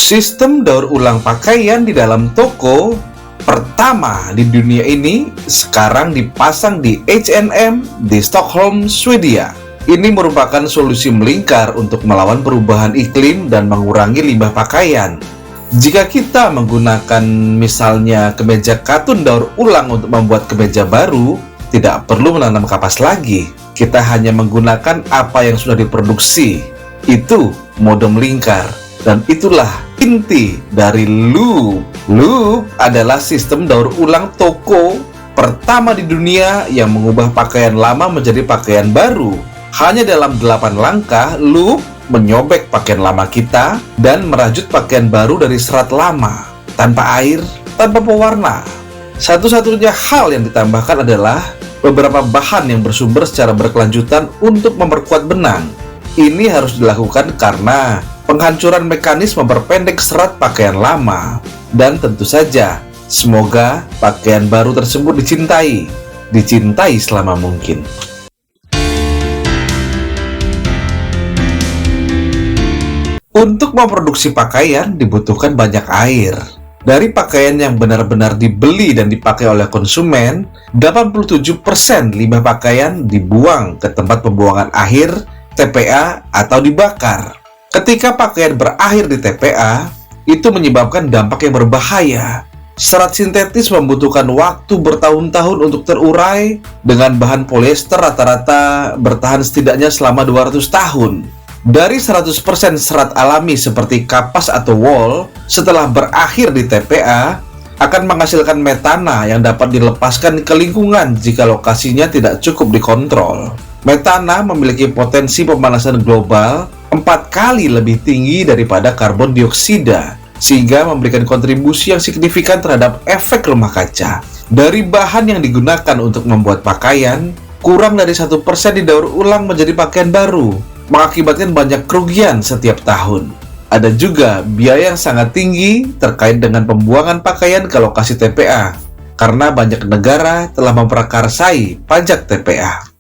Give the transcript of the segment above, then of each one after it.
Sistem daur ulang pakaian di dalam toko pertama di dunia ini sekarang dipasang di H&M di Stockholm, Swedia. Ini merupakan solusi melingkar untuk melawan perubahan iklim dan mengurangi limbah pakaian. Jika kita menggunakan misalnya kemeja katun daur ulang untuk membuat kemeja baru, tidak perlu menanam kapas lagi. Kita hanya menggunakan apa yang sudah diproduksi. Itu mode melingkar. Dan itulah inti dari Loop. Loop adalah sistem daur ulang toko pertama di dunia yang mengubah pakaian lama menjadi pakaian baru. Hanya dalam 8 langkah, Loop menyobek pakaian lama kita dan merajut pakaian baru dari serat lama, tanpa air, tanpa pewarna. Satu-satunya hal yang ditambahkan adalah beberapa bahan yang bersumber secara berkelanjutan untuk memperkuat benang. Ini harus dilakukan karena penghancuran mekanis memperpendek serat pakaian lama. Dan tentu saja, semoga pakaian baru tersebut dicintai selama mungkin. Untuk memproduksi pakaian dibutuhkan banyak air. Dari pakaian yang benar-benar dibeli dan dipakai oleh konsumen, 87% limbah pakaian dibuang ke tempat pembuangan akhir, TPA, atau dibakar. Ketika pakaian berakhir di TPA, itu menyebabkan dampak yang berbahaya. Serat sintetis membutuhkan waktu bertahun-tahun untuk terurai, dengan bahan polyester rata-rata bertahan setidaknya selama 200 tahun. Dari 100% serat alami seperti kapas atau wool, setelah berakhir di TPA, akan menghasilkan metana yang dapat dilepaskan ke lingkungan jika lokasinya tidak cukup dikontrol. Metana memiliki potensi pemanasan global 4 kali lebih tinggi daripada karbon dioksida, sehingga memberikan kontribusi yang signifikan terhadap efek rumah kaca. Dari bahan yang digunakan untuk membuat pakaian, kurang dari 1% didaur ulang menjadi pakaian baru, mengakibatkan banyak kerugian setiap tahun. Ada juga biaya yang sangat tinggi terkait dengan pembuangan pakaian ke lokasi TPA, karena banyak negara telah memprakarsai pajak TPA.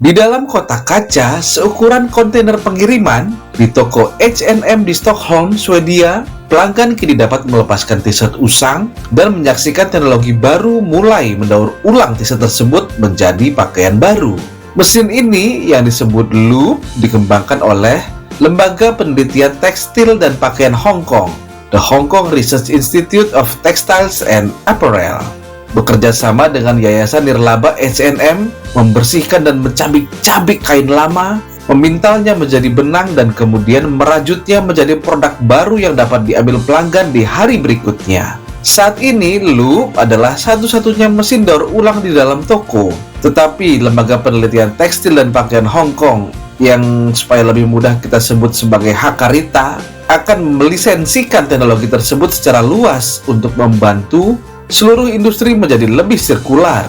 Di dalam kotak kaca seukuran kontainer pengiriman di toko H&M di Stockholm, Swedia, pelanggan kini dapat melepaskan t-shirt usang dan menyaksikan teknologi baru mulai mendaur ulang t-shirt tersebut menjadi pakaian baru. Mesin ini yang disebut Loop dikembangkan oleh Lembaga Penelitian Tekstil dan Pakaian Hong Kong, The Hong Kong Research Institute of Textiles and Apparel. Bekerja sama dengan Yayasan Nirlaba H&M, membersihkan dan mencabik-cabik kain lama, memintalnya menjadi benang dan kemudian merajutnya menjadi produk baru yang dapat diambil pelanggan di hari berikutnya. Saat ini, Loop adalah satu-satunya mesin daur ulang di dalam toko. Tetapi Lembaga Penelitian Tekstil dan Pakaian Hong Kong, yang supaya lebih mudah kita sebut sebagai Hakarita, akan melisensikan teknologi tersebut secara luas untuk membantu seluruh industri menjadi lebih sirkular.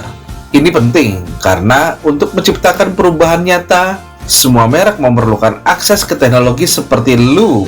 Ini penting karena untuk menciptakan perubahan nyata, semua merek memerlukan akses ke teknologi seperti Loop.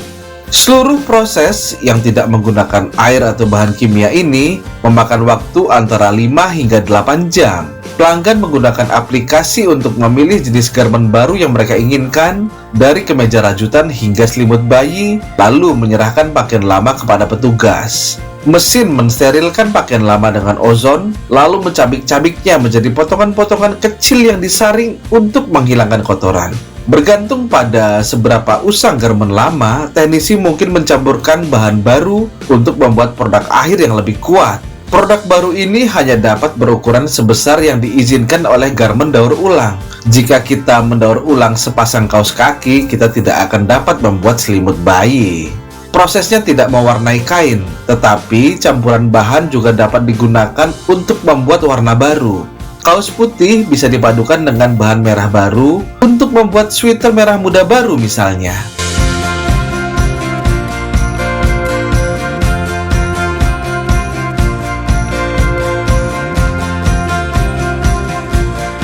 Seluruh proses yang tidak menggunakan air atau bahan kimia ini memakan waktu antara 5 hingga 8 jam. Pelanggan menggunakan aplikasi untuk memilih jenis garmen baru yang mereka inginkan, dari kemeja rajutan hingga selimut bayi, lalu menyerahkan pakaian lama kepada petugas. Mesin mensterilkan pakaian lama dengan ozon, lalu mencabik-cabiknya menjadi potongan-potongan kecil yang disaring untuk menghilangkan kotoran. Bergantung pada seberapa usang garmen lama, teknisi mungkin mencampurkan bahan baru untuk membuat produk akhir yang lebih kuat. Produk baru ini hanya dapat berukuran sebesar yang diizinkan oleh garmen daur ulang. Jika kita mendaur ulang sepasang kaos kaki, kita tidak akan dapat membuat selimut bayi. Prosesnya tidak mewarnai kain, tetapi campuran bahan juga dapat digunakan untuk membuat warna baru. Kaos putih bisa dipadukan dengan bahan merah baru untuk membuat sweater merah muda baru misalnya.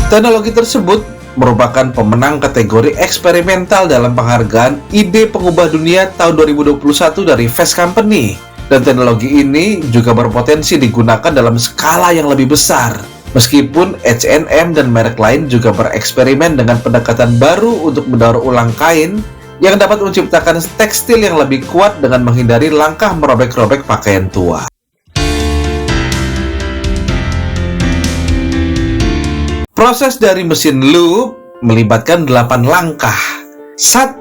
Teknologi tersebut merupakan pemenang kategori eksperimental dalam penghargaan ide pengubah dunia tahun 2021 dari Fast Company. Dan teknologi ini juga berpotensi digunakan dalam skala yang lebih besar. Meskipun H&M dan merek lain juga bereksperimen dengan pendekatan baru untuk mendaur ulang kain yang dapat menciptakan tekstil yang lebih kuat dengan menghindari langkah merobek-robek pakaian tua. Proses dari mesin loop melibatkan 8 langkah. 1.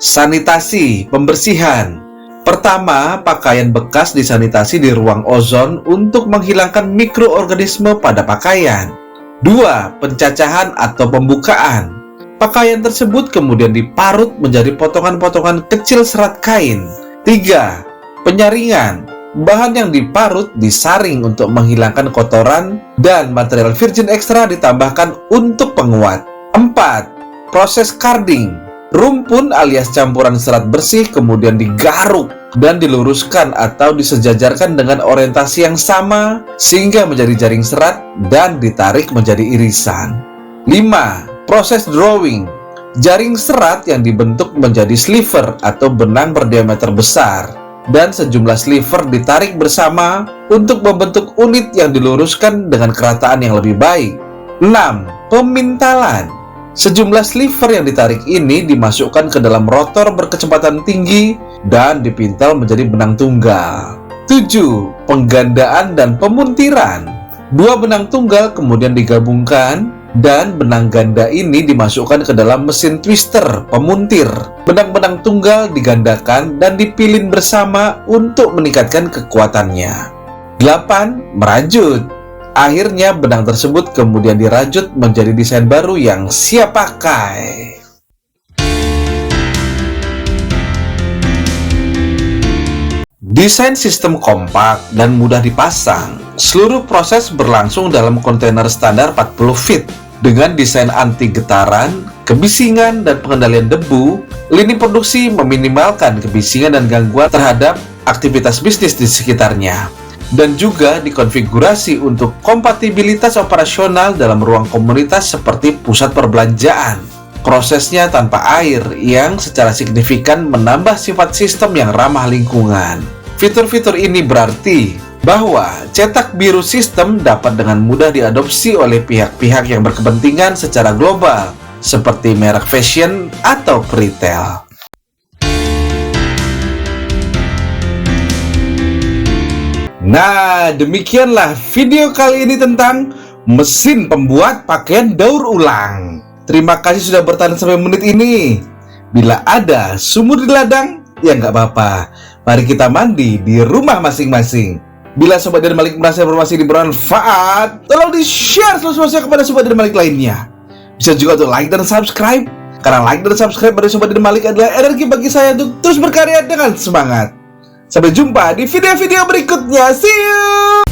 Sanitasi, pembersihan. Pertama, pakaian bekas disanitasi di ruang ozon untuk menghilangkan mikroorganisme pada pakaian. 2. Pencacahan atau pembukaan. Pakaian tersebut kemudian diparut menjadi potongan-potongan kecil serat kain. 3. Penyaringan. Bahan yang diparut disaring untuk menghilangkan kotoran dan material virgin ekstra ditambahkan untuk penguat. 4. Proses carding. Rumpun alias campuran serat bersih kemudian digaruk dan diluruskan atau disejajarkan dengan orientasi yang sama sehingga menjadi jaring serat dan ditarik menjadi irisan. 5. Proses drawing. Jaring serat yang dibentuk menjadi sliver atau benang berdiameter besar dan sejumlah sliver ditarik bersama untuk membentuk unit yang diluruskan dengan kerataan yang lebih baik. 6. Pemintalan. Sejumlah sliver yang ditarik ini dimasukkan ke dalam rotor berkecepatan tinggi dan dipintal menjadi benang tunggal. 7. Penggandaan dan pemuntiran. 2 benang tunggal kemudian digabungkan dan benang ganda ini dimasukkan ke dalam mesin twister pemuntir. Benang-benang tunggal digandakan dan dipilin bersama untuk meningkatkan kekuatannya. 8. Merajut. Akhirnya benang tersebut kemudian dirajut menjadi desain baru yang siap pakai. Desain sistem kompak dan mudah dipasang. Seluruh proses berlangsung dalam kontainer standar 40 feet. Dengan desain anti getaran, kebisingan, dan pengendalian debu, lini produksi meminimalkan kebisingan dan gangguan terhadap aktivitas bisnis di sekitarnya. Dan juga dikonfigurasi untuk kompatibilitas operasional dalam ruang komunitas seperti pusat perbelanjaan. Prosesnya tanpa air yang secara signifikan menambah sifat sistem yang ramah lingkungan. Fitur-fitur ini berarti bahwa cetak biru sistem dapat dengan mudah diadopsi oleh pihak-pihak yang berkepentingan secara global, seperti merek fashion atau retail. Nah, demikianlah video kali ini tentang mesin pembuat pakaian daur ulang. Terima kasih sudah bertahan sampai menit ini. Bila ada sumur di ladang, ya nggak apa-apa. Mari kita mandi di rumah masing-masing. Bila Sobat Dian Malik merasa informasi ini bermanfaat, tolong di-share seluas-luasnya kepada Sobat Dian Malik lainnya. Bisa juga untuk like dan subscribe, karena like dan subscribe dari Sobat Dian Malik adalah energi bagi saya untuk terus berkarya dengan semangat. Sampai jumpa di video-video berikutnya. See you!